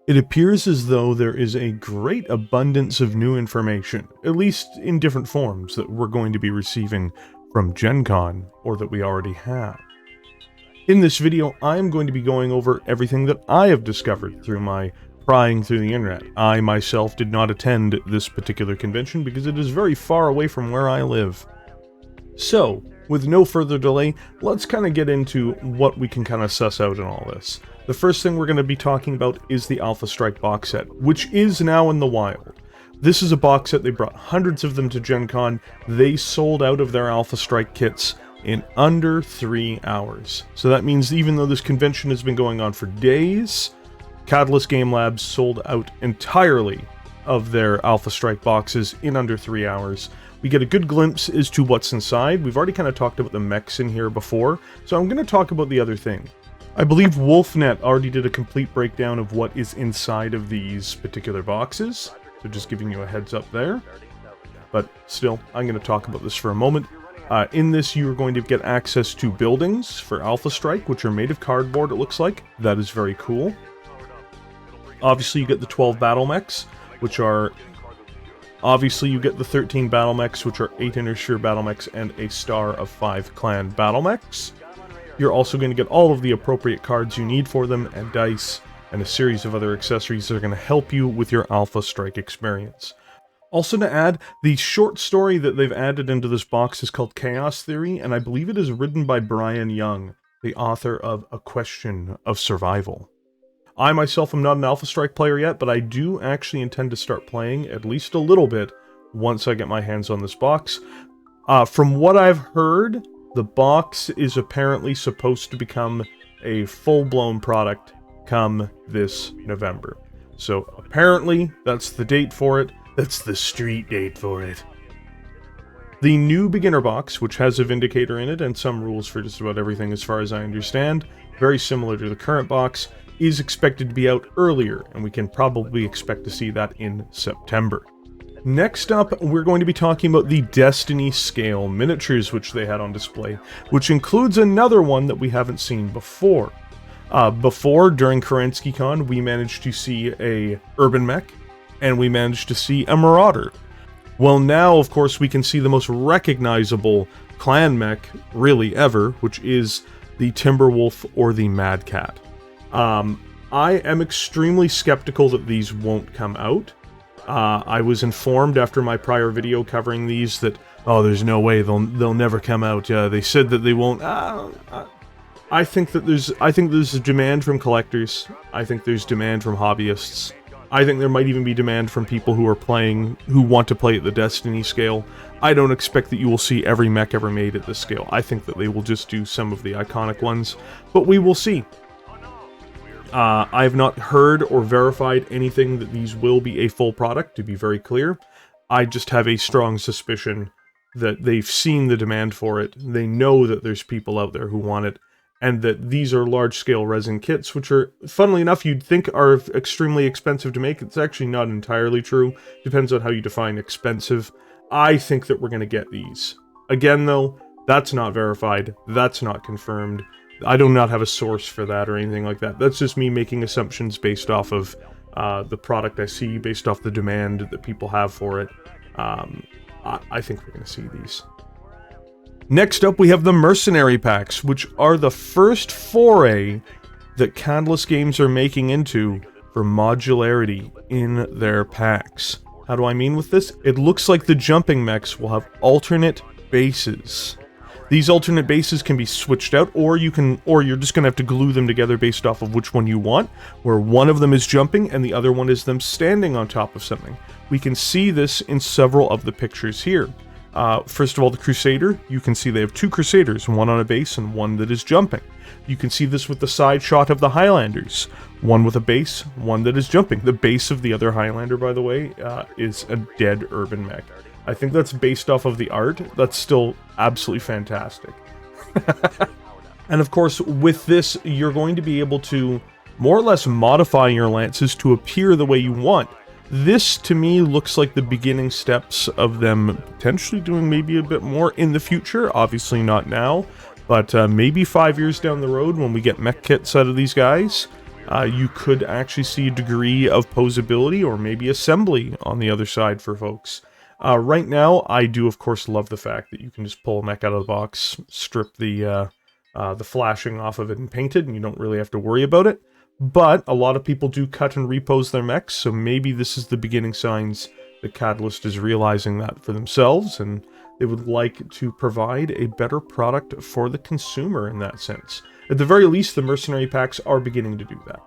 It appears as though there is a great abundance of new information, at least in different forms, that we're going to be receiving from Gencon, or that we already have. In this video, I'm going to be going over everything that I have discovered through my prying through the internet. I myself did not attend this particular convention because it is very far away from where I live. So, with no further delay, let's kind of get into what we can kind of suss out in all this. The first thing we're going to be talking about is the Alpha Strike box set, which is now in the wild. This is a box set, they brought hundreds of them to Gen Con. They sold out of their Alpha Strike kits in under 3 hours. So that means even though this convention has been going on for days, Catalyst Game Labs sold out entirely of their Alpha Strike boxes in under 3 hours. We get a good glimpse as to what's inside. We've already kind of talked about the mechs in here before, so I'm going to talk about the other thing. I believe Wolfnet already did a complete breakdown of what is inside of these particular boxes, so just giving you a heads up there. But still, I'm going to talk about this for a moment. In this, you are going to get access to buildings for Alpha Strike, which are made of cardboard, it looks like. That is very cool. Obviously, you get the 12 BattleMechs, which are... Obviously, you get the 13 BattleMechs, which are 8 Inner BattleMechs and a star of 5 Clan BattleMechs. You're also going to get all of the appropriate cards you need for them, and dice, and a series of other accessories that are going to help you with your Alpha Strike experience. Also to add, the short story that they've added into this box is called Chaos Theory, and I believe it is written by Brian Young, the author of A Question of Survival. I myself am not an Alpha Strike player yet, but I do actually intend to start playing at least a little bit once I get my hands on this box. From what I've heard, the box is apparently supposed to become a full-blown product come this November. So apparently, that's the date for it. That's the street date for it. The new beginner box, which has a Vindicator in it and some rules for just about everything as far as I understand, very similar to the current box, is expected to be out earlier, and we can probably expect to see that in September. Next up, we're going to be talking about the Destiny scale miniatures which they had on display, which includes another one that we haven't seen before. During KerenskyCon, we managed to see a Urban Mech, and we managed to see a Marauder. Well, now, of course, we can see the most recognizable clan mech, really, ever, which is the Timberwolf or the Mad Cat. I am extremely skeptical that these won't come out. I was informed after my prior video covering these that, oh, there's no way they'll never come out. They said that they won't. I think there's a demand from collectors. I think there's demand from hobbyists. I think there might even be demand from people who want to play at the Destiny scale. I don't expect that you will see every mech ever made at this scale. I think that they will just do some of the iconic ones, but we will see. I have not heard or verified anything that these will be a full product, to be very clear. I just have a strong suspicion that they've seen the demand for it, they know that there's people out there who want it, and that these are large-scale resin kits, which are, funnily enough, you'd think are extremely expensive to make. It's actually not entirely true. Depends on how you define expensive. I think that we're going to get these. Again, though, that's not verified, that's not confirmed. I do not have a source for that or anything like that. That's just me making assumptions based off of the product I see, based off the demand that people have for it. I think we're going to see these. Next up, we have the Mercenary packs, which are the first foray that Catalyst Games are making into for modularity in their packs. How do I mean with this? It looks like the jumping mechs will have alternate bases. These alternate bases can be switched out, or you're just going to have to glue them together based off of which one you want, where one of them is jumping and the other one is them standing on top of something. We can see this in several of the pictures here. First of all, the Crusader, you can see they have 2 Crusaders, one on a base and one that is jumping. You can see this with the side shot of the Highlanders, one with a base, one that is jumping. The base of the other Highlander, by the way, is a dead Urban Mech. I think that's based off of the art. That's still absolutely fantastic. And of course, with this, you're going to be able to more or less modify your lances to appear the way you want. This, to me, looks like the beginning steps of them potentially doing maybe a bit more in the future. Obviously not now, but maybe 5 years down the road when we get mech kits out of these guys. You could actually see a degree of posability or maybe assembly on the other side for folks. Right now, I do, of course, love the fact that you can just pull a mech out of the box, strip the flashing off of it and paint it, and you don't really have to worry about it. But a lot of people do cut and repose their mechs, so maybe this is the beginning signs that Catalyst is realizing that for themselves, and they would like to provide a better product for the consumer in that sense. At the very least, the Mercenary packs are beginning to do that.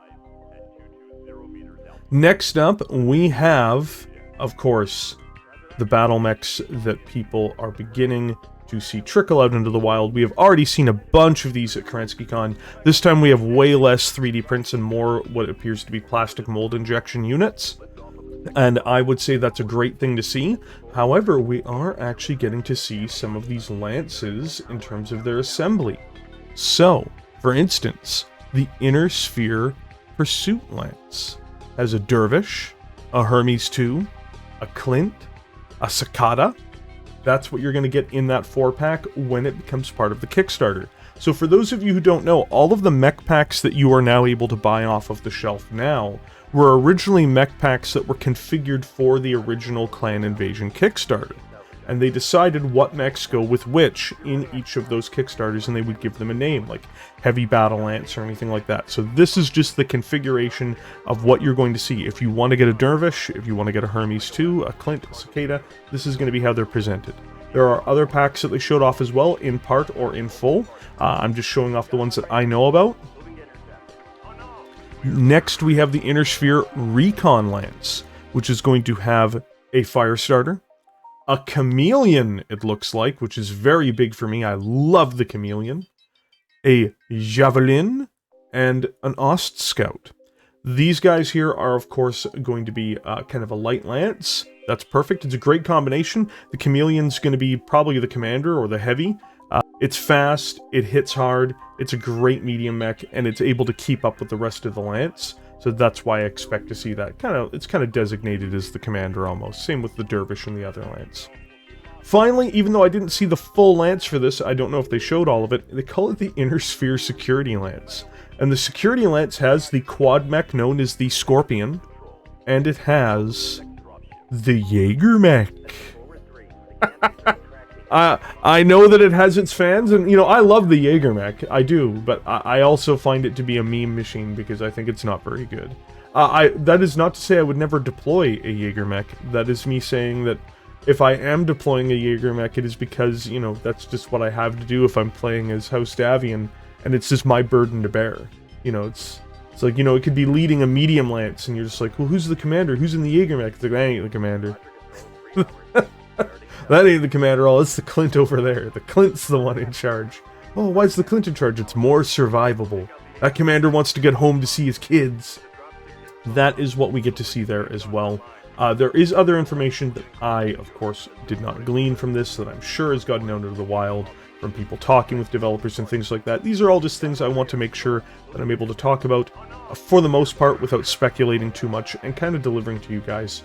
Next up, we have, of course, the BattleMechs that people are beginning to see trickle out into the wild. We have already seen a bunch of these at KerenskyCon. This time we have way less 3D prints and more what appears to be plastic mold injection units. And I would say that's a great thing to see. However, we are actually getting to see some of these lances in terms of their assembly. So, for instance, the Inner Sphere Pursuit Lance has a Dervish, a Hermes 2, a Clint, a Cicada. That's what you're going to get in that 4-pack when it becomes part of the Kickstarter. So for those of you who don't know, all of the mech packs that you are now able to buy off of the shelf now were originally mech packs that were configured for the original Clan Invasion Kickstarter. And they decided what mechs go with which in each of those Kickstarters, and they would give them a name, like Heavy Battle Lance or anything like that. So this is just the configuration of what you're going to see. If you want to get a Dervish, if you want to get a Hermes 2, a Clint, a Cicada, this is going to be how they're presented. There are other packs that they showed off as well, in part or in full. I'm just showing off the ones that I know about. Next, we have the Inner Sphere Recon Lance, which is going to have a fire starter, a Chameleon, it looks like, which is very big for me. I love the Chameleon. A Javelin, and an Ost Scout. These guys here are, of course, going to be kind of a light lance. That's perfect. It's a great combination. The Chameleon's going to be probably the commander or the heavy. It's fast, it hits hard, it's a great medium mech, and it's able to keep up with the rest of the lance. So that's why I expect to see that. It's kind of designated as the commander almost. Same with the Dervish and the other lance. Finally, even though I didn't see the full lance for this, I don't know if they showed all of it, they call it the Inner Sphere Security Lance. And the Security Lance has the quad mech known as the Scorpion, and it has the Jaeger mech. I know that it has its fans, and, you know, I love the Jaeger mech, I do, but I also find it to be a meme machine because I think it's not very good. That is not to say I would never deploy a Jaeger mech. That is me saying that if I am deploying a Jaeger mech, it is because, you know, that's just what I have to do if I'm playing as House Davian, and it's just my burden to bear. You know, it's like, you know, it could be leading a medium lance, and you're just like, well, who's the commander? Who's in the Jaeger mech? It's like, that ain't the commander. That ain't the commander, it's the Clint over there. The Clint's the one in charge. Oh, why is the Clint in charge? It's more survivable. That commander wants to get home to see his kids. That is what we get to see there as well. There is other information that I, of course, did not glean from this that I'm sure has gotten out into the wild from people talking with developers and things like that. These are all just things I want to make sure that I'm able to talk about for the most part without speculating too much and kind of delivering to you guys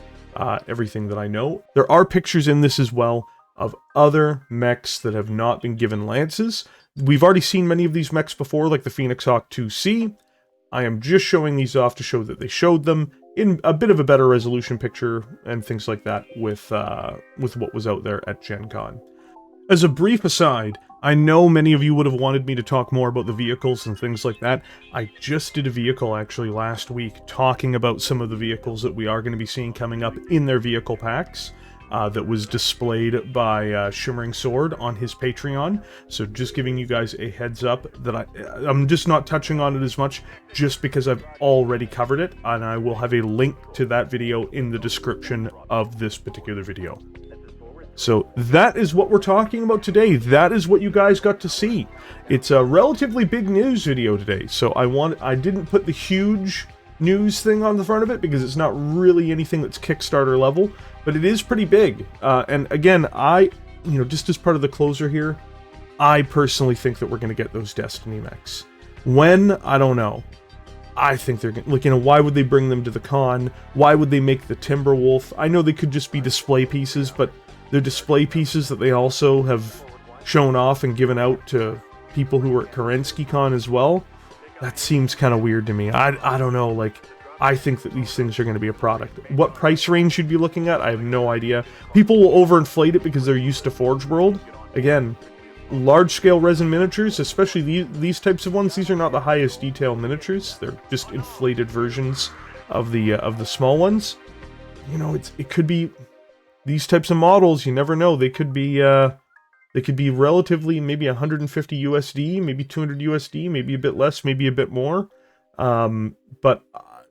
everything that I know. There are pictures in this as well of other mechs that have not been given lances. We've already seen many of these mechs before, like the Phoenix Hawk 2C. I am just showing these off to show that they showed them in a bit of a better resolution picture and things like that with what was out there at Gencon. As a brief aside, I know many of you would have wanted me to talk more about the vehicles and things like that. I just did a vehicle actually last week talking about some of the vehicles that we are going to be seeing coming up in their vehicle packs. That was displayed by Shimmering Sword on his Patreon. So just giving you guys a heads up that I'm just not touching on it as much just because I've already covered it, and I will have a link to that video in the description of this particular video. So that is what we're talking about today. That is what you guys got to see. It's a relatively big news video today, so I didn't put the huge news thing on the front of it because it's not really anything that's Kickstarter level, but it is pretty big. And again, just as part of the closer here, I personally think that we're going to get those Destiny mechs. When? I don't know. I think they're going to, like, you know, why would they bring them to the con? Why would they make the Timberwolf? I know they could just be display pieces, but they're display pieces that they also have shown off and given out to people who were at KerenskyCon as well. That seems kind of weird to me. I don't know, like, I think that these things are going to be a product. What price range you'd be looking at, I have no idea. People will overinflate it because they're used to Forge World. Again, large-scale resin miniatures, especially these types of ones, these are not the highest detail miniatures. They're just inflated versions of the small ones. You know, it could be these types of models. You never know. They could be relatively maybe 150 USD, maybe 200 USD, maybe a bit less, maybe a bit more. But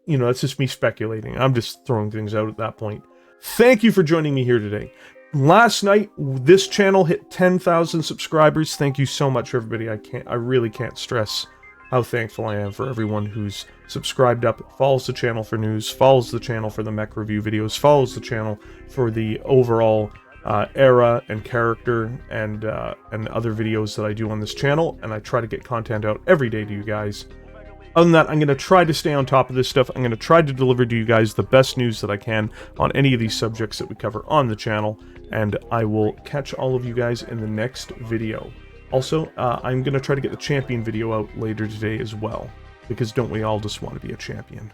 you know, that's just me speculating. I'm just throwing things out at that point. Thank you for joining me here today. Last night, this channel hit 10,000 subscribers. Thank you so much, everybody. I really can't stress how thankful I am for everyone who's subscribed up, follows the channel for news, follows the channel for the mech review videos, follows the channel for the overall era and character and other videos that I do on this channel, and I try to get content out every day to you guys. Other than that, I'm going to try to stay on top of this stuff. I'm going to try to deliver to you guys the best news that I can on any of these subjects that we cover on the channel, and I will catch all of you guys in the next video. Also, I'm going to try to get the champion video out later today as well, because don't we all just want to be a champion?